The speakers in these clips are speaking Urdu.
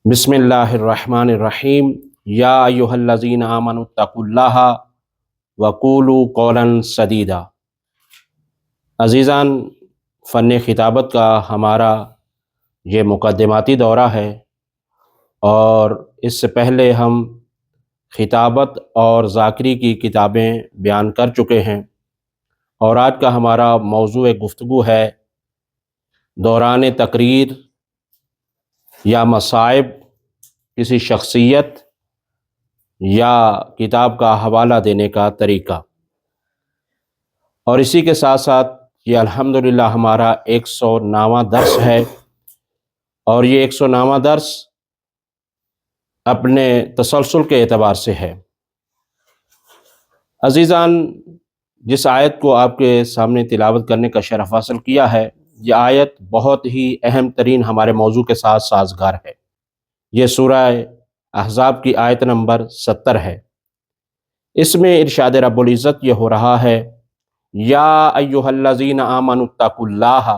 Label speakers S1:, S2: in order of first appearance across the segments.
S1: بسم اللہ الرحمن الرحیم یا ایہا الذین آمنوا اتقوا اللہ وقولوا قولا سدیدا۔ عزیزان، فن خطابت کا ہمارا یہ مقدماتی دورہ ہے، اور اس سے پہلے ہم خطابت اور ذاکری کی کتابیں بیان کر چکے ہیں، اور آج کا ہمارا موضوع گفتگو ہے دوران تقریر یا مصائب کسی شخصیت یا کتاب کا حوالہ دینے کا طریقہ۔ اور اسی کے ساتھ ساتھ یہ الحمدللہ ہمارا 109واں درس ہے، اور یہ 109واں درس اپنے تسلسل کے اعتبار سے ہے۔ عزیزان، جس آیت کو آپ کے سامنے تلاوت کرنے کا شرف حاصل کیا ہے، یہ آیت بہت ہی اہم ترین ہمارے موضوع کے ساتھ سازگار ہے۔ یہ سورہ احزاب کی آیت نمبر 70 ہے۔ اس میں ارشاد رب العزت یہ ہو رہا ہے، یا ایہا الذین آمنوا اتقوا اللہ،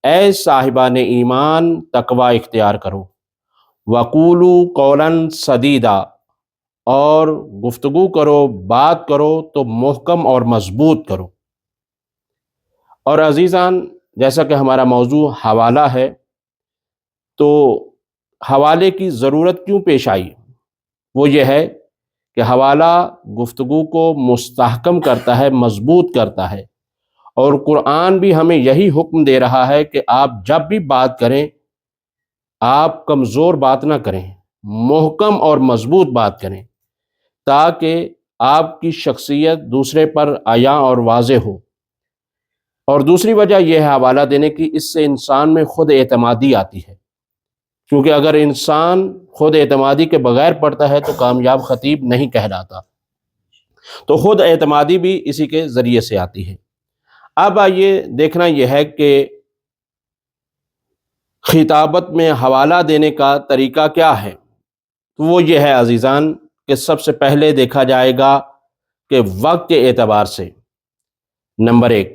S1: اے صاحبان ایمان تقوی اختیار کرو، وقولوا قولا سدیدا، اور گفتگو کرو، بات کرو تو محکم اور مضبوط کرو۔ اور عزیزان، جیسا کہ ہمارا موضوع حوالہ ہے، تو حوالے کی ضرورت کیوں پیش آئی؟ وہ یہ ہے کہ حوالہ گفتگو کو مستحکم کرتا ہے، مضبوط کرتا ہے، اور قرآن بھی ہمیں یہی حکم دے رہا ہے کہ آپ جب بھی بات کریں، آپ کمزور بات نہ کریں، محکم اور مضبوط بات کریں، تاکہ آپ کی شخصیت دوسرے پر عیاں اور واضح ہو۔ اور دوسری وجہ یہ ہے حوالہ دینے کی، اس سے انسان میں خود اعتمادی آتی ہے، کیونکہ اگر انسان خود اعتمادی کے بغیر پڑھتا ہے تو کامیاب خطیب نہیں کہلاتا، تو خود اعتمادی بھی اسی کے ذریعے سے آتی ہے۔ اب آئیے دیکھنا یہ ہے کہ خطابت میں حوالہ دینے کا طریقہ کیا ہے۔ وہ یہ ہے عزیزان کہ سب سے پہلے دیکھا جائے گا کہ وقت کے اعتبار سے، نمبر 1،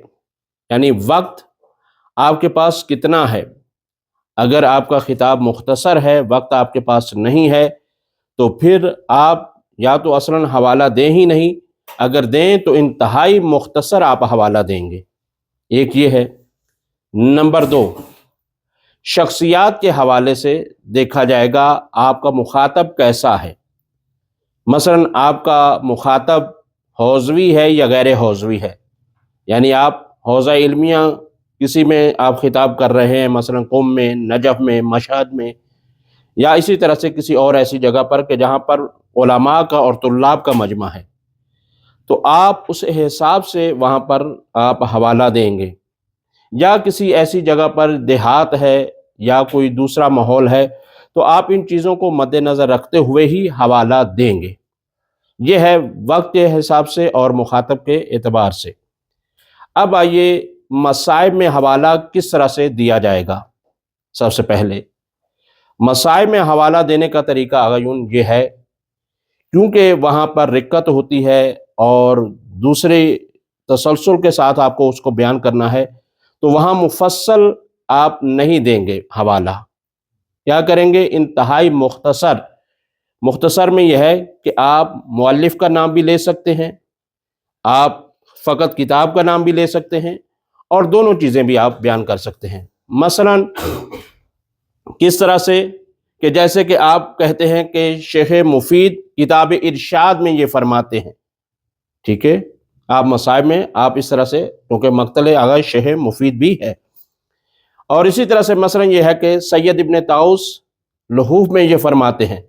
S1: یعنی وقت آپ کے پاس کتنا ہے۔ اگر آپ کا خطاب مختصر ہے، وقت آپ کے پاس نہیں ہے، تو پھر آپ یا تو اصلاً حوالہ دیں ہی نہیں، اگر دیں تو انتہائی مختصر آپ حوالہ دیں گے۔ ایک یہ ہے۔ نمبر 2، شخصیات کے حوالے سے دیکھا جائے گا آپ کا مخاطب کیسا ہے۔ مثلاً آپ کا مخاطب حوزوی ہے یا غیر حوزوی ہے، یعنی آپ حوزہ علمیہ کسی میں آپ خطاب کر رہے ہیں، مثلاً قم میں، نجف میں، مشہد میں، یا اسی طرح سے کسی اور ایسی جگہ پر کہ جہاں پر علماء کا اور طلاب کا مجمع ہے، تو آپ اس حساب سے وہاں پر آپ حوالہ دیں گے۔ یا کسی ایسی جگہ پر دیہات ہے یا کوئی دوسرا ماحول ہے، تو آپ ان چیزوں کو مد نظر رکھتے ہوئے ہی حوالہ دیں گے۔ یہ ہے وقت کے حساب سے اور مخاطب کے اعتبار سے۔ اب آئیے مصائب میں حوالہ کس طرح سے دیا جائے گا۔ سب سے پہلے مصائب میں حوالہ دینے کا طریقہ آگیون یہ ہے، کیونکہ وہاں پر رقت ہوتی ہے اور دوسرے تسلسل کے ساتھ آپ کو اس کو بیان کرنا ہے، تو وہاں مفصل آپ نہیں دیں گے حوالہ۔ کیا کریں گے؟ انتہائی مختصر۔ مختصر میں یہ ہے کہ آپ مؤلف کا نام بھی لے سکتے ہیں، آپ فقط کتاب کا نام بھی لے سکتے ہیں، اور دونوں چیزیں بھی آپ بیان کر سکتے ہیں۔ مثلاً کس طرح سے کہ جیسے کہ آپ کہتے ہیں کہ شیخ مفید کتاب ارشاد میں یہ فرماتے ہیں، ٹھیک ہے، آپ مصائب میں آپ اس طرح سے، کیونکہ مقتل آغا شیخ مفید بھی ہے۔ اور اسی طرح سے مثلاً یہ ہے کہ سید ابن طاؤس لحوف میں یہ فرماتے ہیں،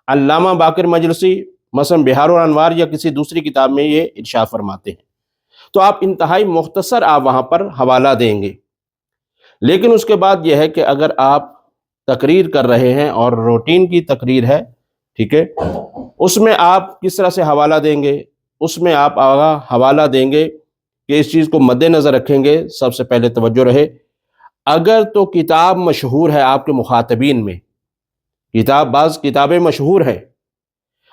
S1: علامہ باقر مجلسی مثلاً بہار الانوار یا کسی دوسری کتاب میں یہ ارشاد فرماتے ہیں، تو آپ انتہائی مختصر آپ وہاں پر حوالہ دیں گے۔ لیکن اس کے بعد یہ ہے کہ اگر آپ تقریر کر رہے ہیں اور روٹین کی تقریر ہے، ٹھیک ہے، اس میں آپ کس طرح سے حوالہ دیں گے؟ اس میں آپ حوالہ دیں گے کہ اس چیز کو مد نظر رکھیں گے۔ سب سے پہلے توجہ رہے، اگر تو کتاب مشہور ہے آپ کے مخاطبین میں، بعض کتابیں مشہور ہیں،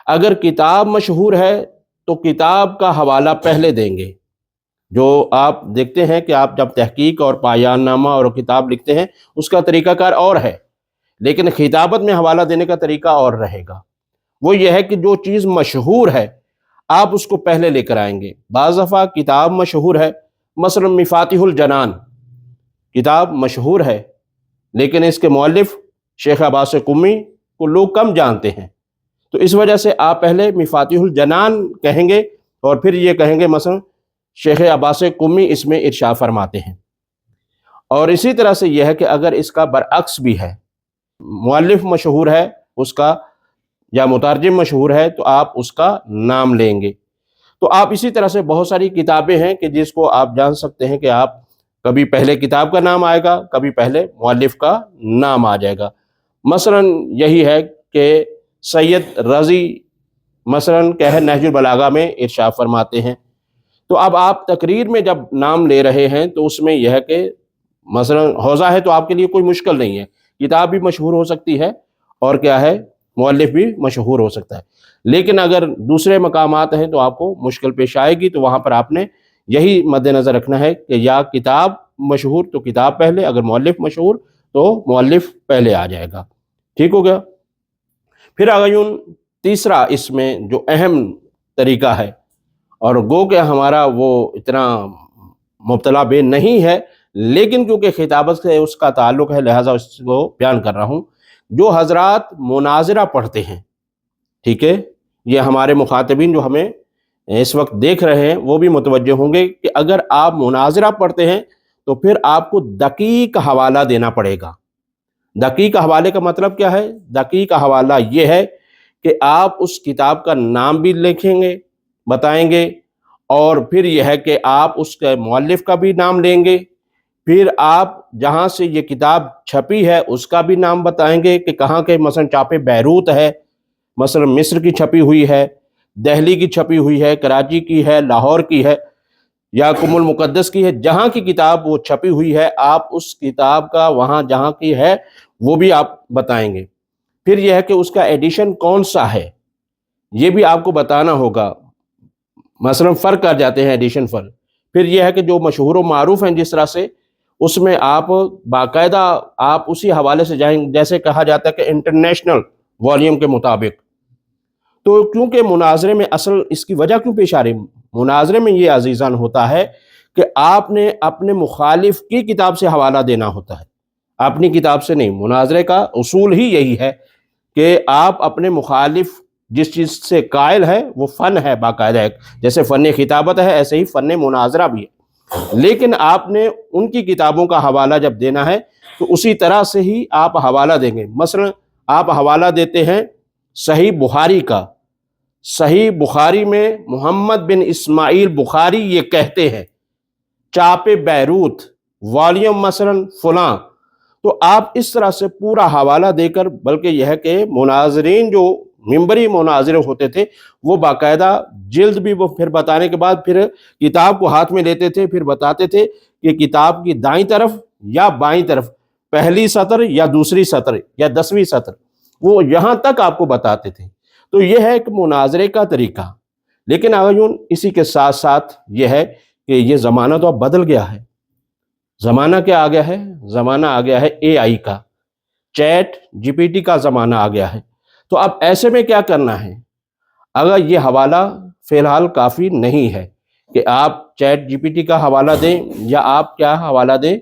S1: اگر کتاب مشہور ہے تو کتاب کا حوالہ پہلے دیں گے۔ جو آپ دیکھتے ہیں کہ آپ جب تحقیق اور پایان نامہ اور کتاب لکھتے ہیں، اس کا طریقہ کار اور ہے، لیکن خطابت میں حوالہ دینے کا طریقہ اور رہے گا۔ وہ یہ ہے کہ جو چیز مشہور ہے آپ اس کو پہلے لے کر آئیں گے۔ بعض دفعہ کتاب مشہور ہے، مثلا مفاتیح الجنان کتاب مشہور ہے، لیکن اس کے مؤلف شیخ عباس قمی کو لوگ کم جانتے ہیں، تو اس وجہ سے آپ پہلے مفاتیح الجنان کہیں گے اور پھر یہ کہیں گے مثلا شیخ عباس قمی اس میں ارشاد فرماتے ہیں۔ اور اسی طرح سے یہ ہے کہ اگر اس کا برعکس بھی ہے، مؤلف مشہور ہے اس کا یا مترجم مشہور ہے، تو آپ اس کا نام لیں گے۔ تو آپ اسی طرح سے بہت ساری کتابیں ہیں کہ جس کو آپ جان سکتے ہیں کہ آپ کبھی پہلے کتاب کا نام آئے گا، کبھی پہلے مؤلف کا نام آ جائے گا۔ مثلا یہی ہے کہ سید رضی مثلا کہ ہے نہج البلاغہ میں ارشاد فرماتے ہیں۔ تو اب آپ تقریر میں جب نام لے رہے ہیں تو اس میں یہ ہے کہ مثلا حوزہ ہے تو آپ کے لیے کوئی مشکل نہیں ہے، کتاب بھی مشہور ہو سکتی ہے اور کیا ہے مؤلف بھی مشہور ہو سکتا ہے، لیکن اگر دوسرے مقامات ہیں تو آپ کو مشکل پیش آئے گی، تو وہاں پر آپ نے یہی مد نظر رکھنا ہے کہ یا کتاب مشہور تو کتاب پہلے، اگر مؤلف مشہور تو مؤلف پہلے آ جائے گا۔ ٹھیک ہو گیا؟ پھر آگیون تیسرا اس میں جو اہم طریقہ ہے، اور گو کہ ہمارا وہ اتنا مبتلا بے نہیں ہے، لیکن کیونکہ خطابت سے اس کا تعلق ہے لہٰذا اس کو بیان کر رہا ہوں۔ جو حضرات مناظرہ پڑھتے ہیں، ٹھیک ہے، یہ ہمارے مخاطبین جو ہمیں اس وقت دیکھ رہے ہیں وہ بھی متوجہ ہوں گے کہ اگر آپ مناظرہ پڑھتے ہیں تو پھر آپ کو دقیق حوالہ دینا پڑے گا۔ دقیق حوالے کا مطلب کیا ہے؟ دقیق حوالہ یہ ہے کہ آپ اس کتاب کا نام بھی لکھیں گے، بتائیں گے، اور پھر یہ ہے کہ آپ اس کے مؤلف کا بھی نام لیں گے، پھر آپ جہاں سے یہ کتاب چھپی ہے اس کا بھی نام بتائیں گے کہ کہاں کے، مثلا چاپے بیروت ہے، مثلا مصر کی چھپی ہوئی ہے، دہلی کی چھپی ہوئی ہے، کراچی کی ہے، لاہور کی ہے، یا قم المقدس کی ہے، جہاں کی کتاب وہ چھپی ہوئی ہے آپ اس کتاب کا وہاں جہاں کی ہے وہ بھی آپ بتائیں گے۔ پھر یہ ہے کہ اس کا ایڈیشن کون سا ہے یہ بھی آپ کو بتانا ہوگا، مثلا فرق کر جاتے ہیں ایڈیشن فرق۔ پھر یہ ہے کہ جو مشہور و معروف ہیں جس طرح سے اس میں آپ باقاعدہ آپ اسی حوالے سے جائیں، جیسے کہا جاتا ہے کہ انٹرنیشنل والیوم کے مطابق۔ تو کیونکہ مناظرے میں اصل اس کی وجہ کیوں پیش آ رہی، مناظرے میں یہ عزیزان ہوتا ہے کہ آپ نے اپنے مخالف کی کتاب سے حوالہ دینا ہوتا ہے، اپنی کتاب سے نہیں۔ مناظرے کا اصول ہی یہی ہے کہ آپ اپنے مخالف جس چیز سے قائل ہے وہ فن ہے باقاعدہ، ایک جیسے فن خطابت ہے ایسے ہی فن مناظرہ بھی ہے، لیکن آپ نے ان کی کتابوں کا حوالہ جب دینا ہے تو اسی طرح سے ہی آپ حوالہ دیں گے۔ مثلا آپ حوالہ دیتے ہیں صحیح بخاری کا، صحیح بخاری میں محمد بن اسماعیل بخاری یہ کہتے ہیں، چاپ بیروت، والیوم مثلا فلاں، تو آپ اس طرح سے پورا حوالہ دے کر، بلکہ یہ ہے کہ مناظرین جو منبری مناظرے ہوتے تھے وہ باقاعدہ جلد بھی وہ پھر بتانے کے بعد پھر کتاب کو ہاتھ میں لیتے تھے، پھر بتاتے تھے کہ کتاب کی دائیں طرف یا بائیں طرف پہلی سطر یا دوسری سطر یا 10ویں سطر، وہ یہاں تک آپ کو بتاتے تھے۔ تو یہ ہے ایک مناظرے کا طریقہ۔ لیکن آگے اسی کے ساتھ ساتھ یہ ہے کہ یہ زمانہ تو اب بدل گیا ہے۔ زمانہ کیا آ گیا ہے؟ زمانہ آ گیا ہے اے آئی کا، چیٹ جی پی ٹی کا زمانہ آ گیا ہے۔ تو اب ایسے میں کیا کرنا ہے؟ اگر یہ حوالہ فی الحال کافی نہیں ہے کہ آپ چیٹ جی پی ٹی کا حوالہ دیں یا آپ کیا حوالہ دیں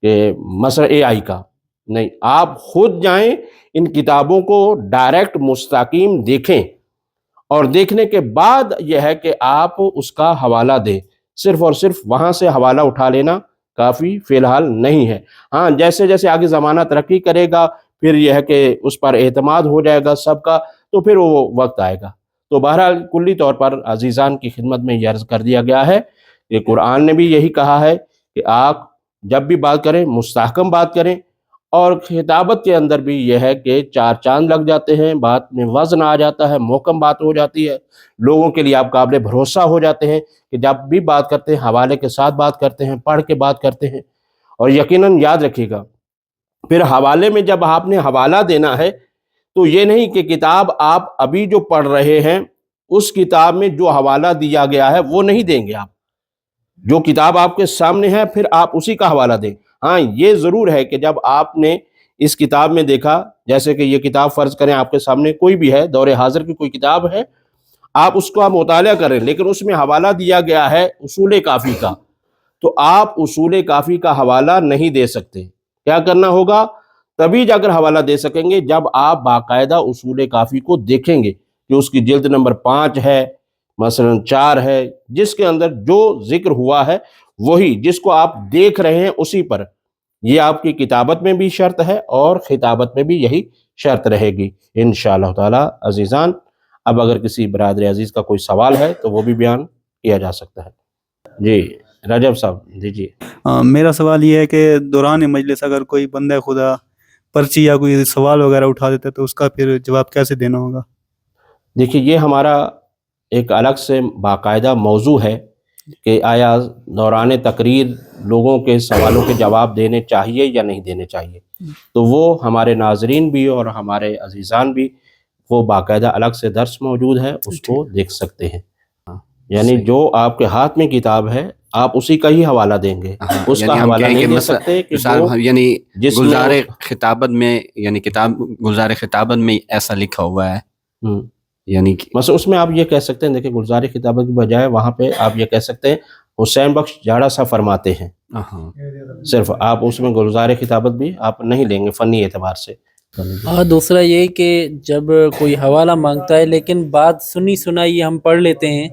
S1: کہ مثلا اے آئی کا، نہیں، آپ خود جائیں ان کتابوں کو ڈائریکٹ مستقیم دیکھیں، اور دیکھنے کے بعد یہ ہے کہ آپ اس کا حوالہ دیں۔ صرف اور صرف وہاں سے حوالہ اٹھا لینا کافی فی الحال نہیں ہے۔ ہاں، جیسے جیسے آگے زمانہ ترقی کرے گا پھر یہ ہے کہ اس پر اعتماد ہو جائے گا سب کا، تو پھر وہ وقت آئے گا۔ تو بہرحال کلی طور پر عزیزان کی خدمت میں یہ عرض کر دیا گیا ہے کہ قرآن نے بھی یہی کہا ہے کہ آپ جب بھی بات کریں مستحکم بات کریں، اور خطابت کے اندر بھی یہ ہے کہ 4 چاند لگ جاتے ہیں، بات میں وزن آ جاتا ہے، محکم بات ہو جاتی ہے، لوگوں کے لیے آپ قابل بھروسہ ہو جاتے ہیں کہ جب بھی بات کرتے ہیں حوالے کے ساتھ بات کرتے ہیں، پڑھ کے بات کرتے ہیں۔ اور یقیناً یاد رکھیے گا، پھر حوالے میں جب آپ نے حوالہ دینا ہے تو یہ نہیں کہ کتاب آپ ابھی جو پڑھ رہے ہیں اس کتاب میں جو حوالہ دیا گیا ہے وہ نہیں دیں گے آپ، جو کتاب آپ کے سامنے ہے پھر آپ اسی کا حوالہ دیں۔ ہاں، یہ ضرور ہے کہ جب آپ نے اس کتاب میں دیکھا، جیسے کہ یہ کتاب فرض کریں آپ کے سامنے کوئی بھی ہے، دور حاضر کی کوئی کتاب ہے، آپ اس کو آپ مطالعہ کریں، لیکن اس میں حوالہ دیا گیا ہے اصول کافی کا، تو آپ اصول کافی کا حوالہ نہیں دے سکتے۔ کیا کرنا ہوگا؟ تبھی جا کر حوالہ دے سکیں گے جب آپ باقاعدہ اصول کافی کو دیکھیں گے کہ اس کی جلد نمبر 5 ہے، مثلا 4 ہے، جس کے اندر جو ذکر ہوا ہے وہی جس کو آپ دیکھ رہے ہیں اسی پر، یہ آپ کی کتابت میں بھی شرط ہے اور خطابت میں بھی یہی شرط رہے گی انشاءاللہ تعالی۔ عزیزان، اب اگر کسی برادر عزیز کا کوئی سوال ہے تو وہ بھی بیان کیا جا سکتا ہے۔ جی رجب صاحب دیجیے۔
S2: میرا سوال یہ ہے کہ دوران مجلس اگر کوئی بندہ خدا پرچی یا کوئی سوال وغیرہ اٹھا دیتا ہے تو اس کا پھر جواب کیسے دینا ہوگا؟
S1: دیکھیے، یہ ہمارا ایک الگ سے باقاعدہ موضوع ہے کہ آیا دوران تقریر لوگوں کے سوالوں کے جواب دینے چاہیے یا نہیں دینے چاہیے، تو وہ ہمارے ناظرین بھی اور ہمارے عزیزان بھی وہ باقاعدہ الگ سے درس موجود ہے، اس کو دیکھ سکتے ہیں۔ یعنی جو آپ کے ہاتھ میں کتاب ہے آپ اسی کا ہی حوالہ دیں گے، اس کا حوالہ نہیں دے سکتے کہ
S3: یعنی
S1: جس
S3: گلزار خطابت میں، یعنی کتاب گلزار خطابت میں ایسا لکھا ہوا ہے، یعنی
S1: مثلا اس میں آپ یہ کہہ سکتے ہیں، دیکھیں گلزار خطابت کی بجائے وہاں پہ آپ یہ کہہ سکتے ہیں حسین بخش جاڑا سا فرماتے ہیں، صرف آپ اس میں گلزار خطابت بھی آپ نہیں لیں گے فنی اعتبار سے۔
S4: اور دوسرا یہ کہ جب کوئی حوالہ مانگتا ہے لیکن بات سنی سنائی ہم پڑھ لیتے ہیں،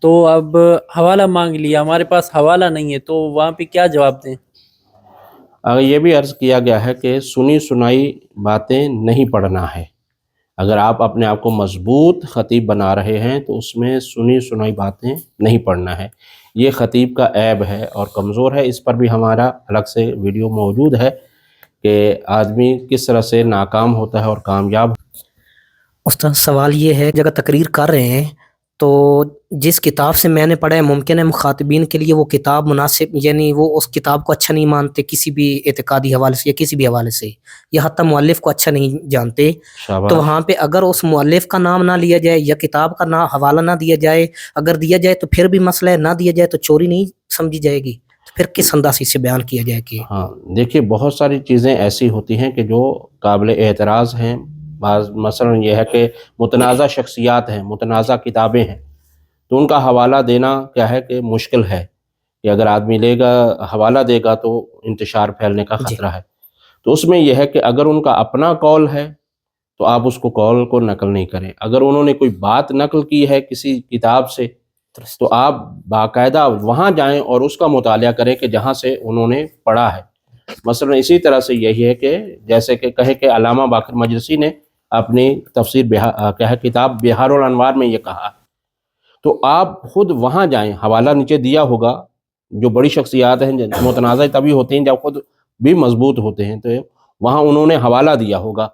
S4: تو اب حوالہ مانگ لیا، ہمارے پاس حوالہ نہیں ہے، تو وہاں پہ کیا جواب دیں؟
S1: اگر یہ بھی عرض کیا گیا ہے کہ سنی سنائی باتیں نہیں پڑھنا ہے، اگر آپ اپنے آپ کو مضبوط خطیب بنا رہے ہیں تو اس میں سنی سنائی باتیں نہیں پڑھنا ہے، یہ خطیب کا عیب ہے اور کمزور ہے۔ اس پر بھی ہمارا الگ سے ویڈیو موجود ہے کہ آدمی کس طرح سے ناکام ہوتا ہے اور کامیاب۔
S5: استاد سوال یہ ہے، جگہ تقریر کر رہے ہیں تو جس کتاب سے میں نے پڑھا ہے ممکن ہے مخاطبین کے لیے وہ کتاب مناسب، یعنی وہ اس کتاب کو اچھا نہیں مانتے کسی بھی اعتقادی حوالے سے یا کسی بھی حوالے سے، یا حتی مؤلف کو اچھا نہیں جانتے، تو وہاں پہ اگر اس مؤلف کا نام نہ لیا جائے یا کتاب کا نام حوالہ نہ دیا جائے، اگر دیا جائے تو پھر بھی مسئلہ ہے، نہ دیا جائے تو چوری نہیں سمجھی جائے گی، تو پھر کس انداز سے بیان کیا جائے کہ
S1: ہاں دیکھیے، بہت ساری چیزیں ایسی ہوتی ہیں کہ جو قابل اعتراض ہیں، بعض مثلا یہ ہے کہ متنازع شخصیات ہیں، متنازع کتابیں ہیں، تو ان کا حوالہ دینا کیا ہے کہ مشکل ہے، کہ اگر آدمی لے گا حوالہ دے گا تو انتشار پھیلنے کا خطرہ ہے، تو اس میں یہ ہے کہ اگر ان کا اپنا قول ہے تو آپ اس کو قول کو نقل نہیں کریں، اگر انہوں نے کوئی بات نقل کی ہے کسی کتاب سے تو آپ باقاعدہ وہاں جائیں اور اس کا مطالعہ کریں کہ جہاں سے انہوں نے پڑھا ہے۔ مثلا اسی طرح سے یہی ہے کہ جیسے کہ کہے کہ علامہ باقر مجلسی نے اپنی تفسیر کتاب بہار الانوار میں یہ کہا، تو آپ خود وہاں جائیں، حوالہ نیچے دیا ہوگا، جو بڑی شخصیات ہیں متنازع تبھی ہوتے ہیں جب خود بھی مضبوط ہوتے ہیں، تو وہاں انہوں نے حوالہ دیا ہوگا،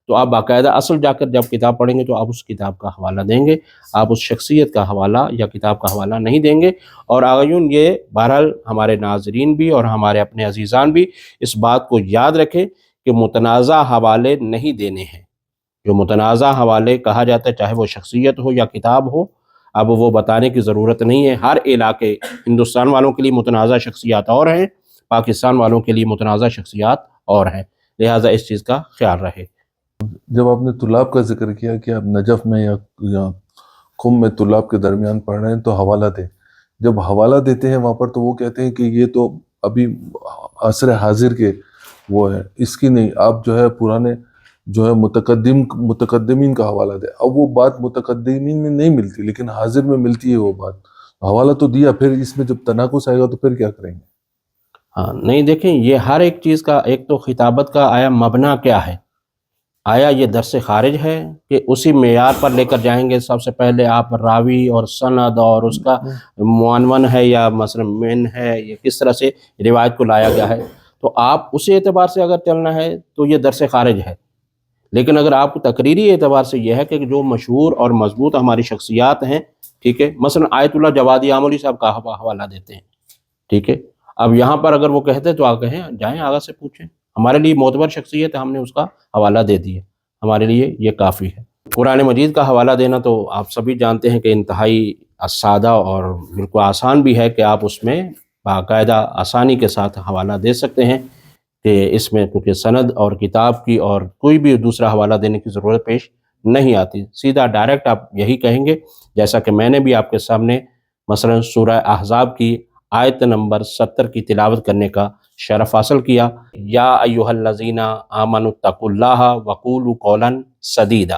S1: تو آپ باقاعدہ اصل جا کر جب کتاب پڑھیں گے تو آپ اس کتاب کا حوالہ دیں گے، آپ اس شخصیت کا حوالہ یا کتاب کا حوالہ نہیں دیں گے۔ اور آئین یہ بہرحال ہمارے ناظرین بھی اور ہمارے اپنے عزیزان بھی اس بات کو یاد رکھیں کہ متنازع حوالے نہیں دینے ہیں، جو متنازع حوالے کہا جاتا ہے چاہے وہ شخصیت ہو یا کتاب ہو، اب وہ بتانے کی ضرورت نہیں ہے، ہر علاقے، ہندوستان والوں کے لیے متنازع شخصیات اور ہیں، پاکستان والوں کے لیے متنازع شخصیات اور ہیں، لہٰذا اس چیز کا خیال رہے۔
S6: جب آپ نے طلاب کا ذکر کیا کہ آپ نجف میں یا قم میں طلاب کے درمیان پڑھ رہے ہیں تو حوالہ دیں، جب حوالہ دیتے ہیں وہاں پر تو وہ کہتے ہیں کہ یہ تو ابھی عصر حاضر کے وہ ہے، اس کی نہیں، آپ جو ہے پرانے جو ہے متقدمین کا حوالہ دیں۔ اب وہ بات متقدمین میں نہیں ملتی لیکن حاضر میں ملتی ہے وہ بات، حوالہ تو دیا، پھر اس میں جب تناقض آئے گا تو پھر کیا کریں گے؟
S1: ہاں نہیں، دیکھیں یہ ہر ایک چیز کا ایک تو خطابت کا آیا مبنا کیا ہے، آیا یہ درس خارج ہے کہ اسی معیار پر لے کر جائیں گے، سب سے پہلے آپ راوی اور سند اور اس کا معنون ہے یا مثلا من ہے، یہ کس طرح سے روایت کو لایا گیا ہے، تو آپ اسی اعتبار سے اگر چلنا ہے تو یہ درس خارج ہے۔ لیکن اگر آپ کو تقریری اعتبار سے یہ ہے کہ جو مشہور اور مضبوط ہماری شخصیات ہیں، ٹھیک ہے، مثلا آیت اللہ جوادی آملی صاحب کا حوالہ دیتے ہیں، ٹھیک ہے، اب یہاں پر اگر وہ کہتے ہیں تو آپ کہیں جائیں آگا سے پوچھیں، ہمارے لیے معتبر شخصیت ہے، ہم نے اس کا حوالہ دے دیا، ہمارے لیے یہ کافی ہے۔ قرآن مجید کا حوالہ دینا تو آپ سبھی جانتے ہیں کہ انتہائی سادہ اور بالکل آسان بھی ہے کہ آپ اس میں باقاعدہ آسانی کے ساتھ حوالہ دے سکتے ہیں، کہ اس میں کیونکہ سند اور کتاب کی اور کوئی بھی دوسرا حوالہ دینے کی ضرورت پیش نہیں آتی، سیدھا ڈائریکٹ آپ یہی کہیں گے جیسا کہ میں نے بھی آپ کے سامنے مثلا سورہ احزاب کی آیت نمبر 70 کی تلاوت کرنے کا شرف حاصل کیا، یا ایھا الذین آمنوا اتقوا اللہ وقولوا قولا سدیدا۔